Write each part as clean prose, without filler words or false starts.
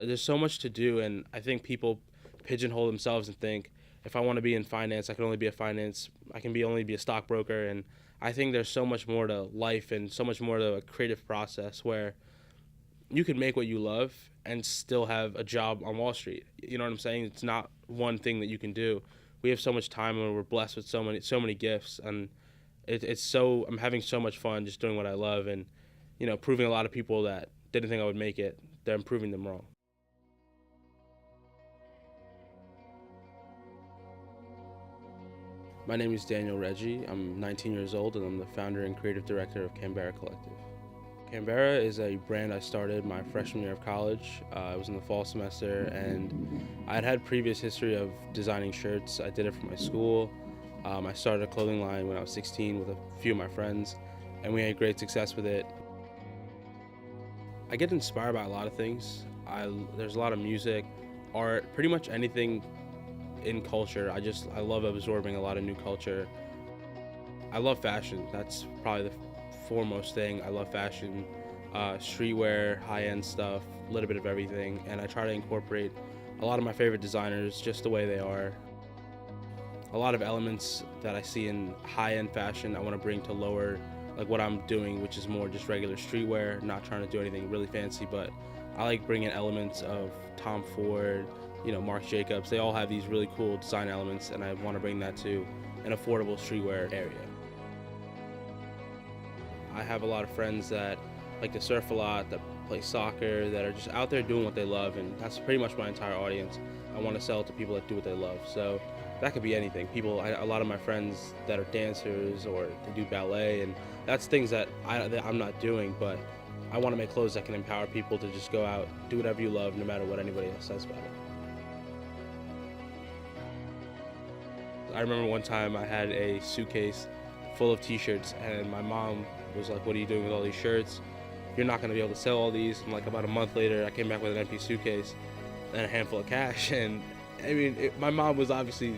There's so much to do, and I think people pigeonhole themselves and think if I want to be in finance, I can only be a finance. I can be only be a stockbroker, and I think there's so much more to life and so much more to a creative process where you can make what you love and still have a job on Wall Street. You know what I'm saying? It's not one thing that you can do. We have so much time and we're blessed with so many gifts, and I'm having so much fun just doing what I love, and proving a lot of people that didn't think I would make it, they're proving them wrong. My name is Daniel Reggie. I'm 19 years old and I'm the founder and creative director of Canberra Collective. Canberra is a brand I started my freshman year of college. I was in the fall semester, and I had previous history of designing shirts. I did it for my school. I started a clothing line when I was 16 with a few of my friends, and we had great success with it. I get inspired by a lot of things. There's a lot of music, art, pretty much anything in culture. I love absorbing a lot of new culture. I love fashion. That's probably the foremost thing. I love fashion, streetwear, high-end stuff, a little bit of everything, and I try to incorporate a lot of my favorite designers just the way they are. A lot of elements that I see in high-end fashion I want to bring to lower, like what I'm doing, which is more just regular streetwear, not trying to do anything really fancy, but I like bringing elements of Tom Ford, Marc Jacobs. They all have these really cool design elements, and I want to bring that to an affordable streetwear area. I have a lot of friends that like to surf a lot, that play soccer, that are just out there doing what they love, and that's pretty much my entire audience. I want to sell it to people that do what they love. So that could be anything. A lot of my friends that are dancers or they do ballet, and that's things that I'm not doing, but I want to make clothes that can empower people to just go out, do whatever you love, no matter what anybody else says about it. I remember one time I had a suitcase full of t-shirts, and my mom was like, "What are you doing with all these shirts? You're not going to be able to sell all these." And like about a month later, I came back with an empty suitcase and a handful of cash. And I mean, my mom was obviously,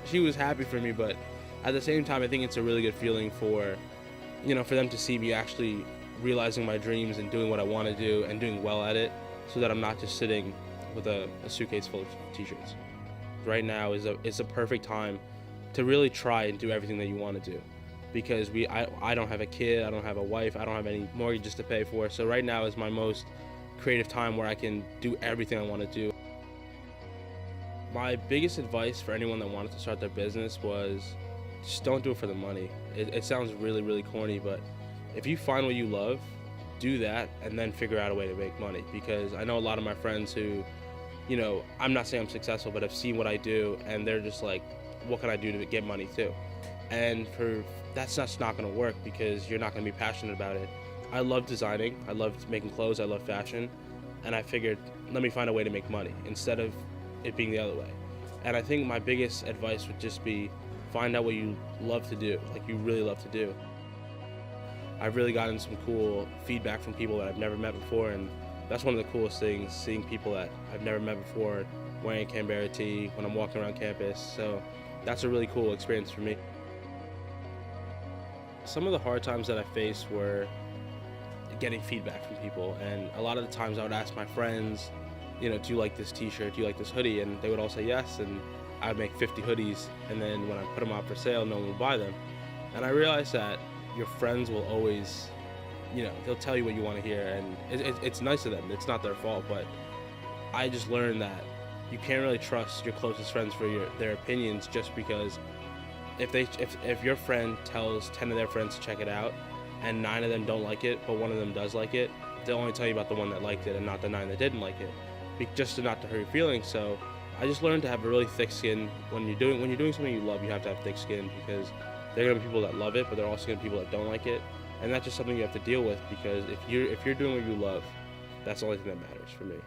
she was happy for me, but at the same time, I think it's a really good feeling for them to see me actually realizing my dreams and doing what I want to do and doing well at it, so that I'm not just sitting with a suitcase full of t-shirts. Right now is a perfect time to really try and do everything that you want to do, because I don't have a kid, I don't have a wife, I don't have any mortgages to pay for. So right now is my most creative time where I can do everything I want to do. My biggest advice for anyone that wanted to start their business was just don't do it for the money. It sounds really, really corny, but if you find what you love, do that and then figure out a way to make money. Because I know a lot of my friends who, I'm not saying I'm successful, but have seen what I do, and they're just like, what can I do to get money too? And that's just not going to work, because you're not going to be passionate about it. I love designing, I love making clothes, I love fashion, and I figured, let me find a way to make money instead of it being the other way. And I think my biggest advice would just be find out what you love to do, like you really love to do. I've really gotten some cool feedback from people that I've never met before, and that's one of the coolest things, seeing people that I've never met before wearing a Canberra tee when I'm walking around campus. So that's a really cool experience for me. Some of the hard times that I faced were getting feedback from people, and a lot of the times I would ask my friends, do you like this t-shirt, do you like this hoodie? And they would all say yes, and I would make 50 hoodies, and then when I put them out for sale, no one would buy them. And I realized that your friends will always, they'll tell you what you want to hear, and it's nice of them. It's not their fault, but I just learned that you can't really trust your closest friends for their opinions, just because if your friend tells 10 of their friends to check it out and 9 of them don't like it, but 1 of them does like it, they'll only tell you about the one that liked it and not the 9 that didn't like it, just to not to hurt your feelings. So I just learned to have a really thick skin. When you're doing something you love, you have to have thick skin, because there are going to be people that love it, but there are also going to be people that don't like it, and that's just something you have to deal with, because if you're doing what you love, that's the only thing that matters for me.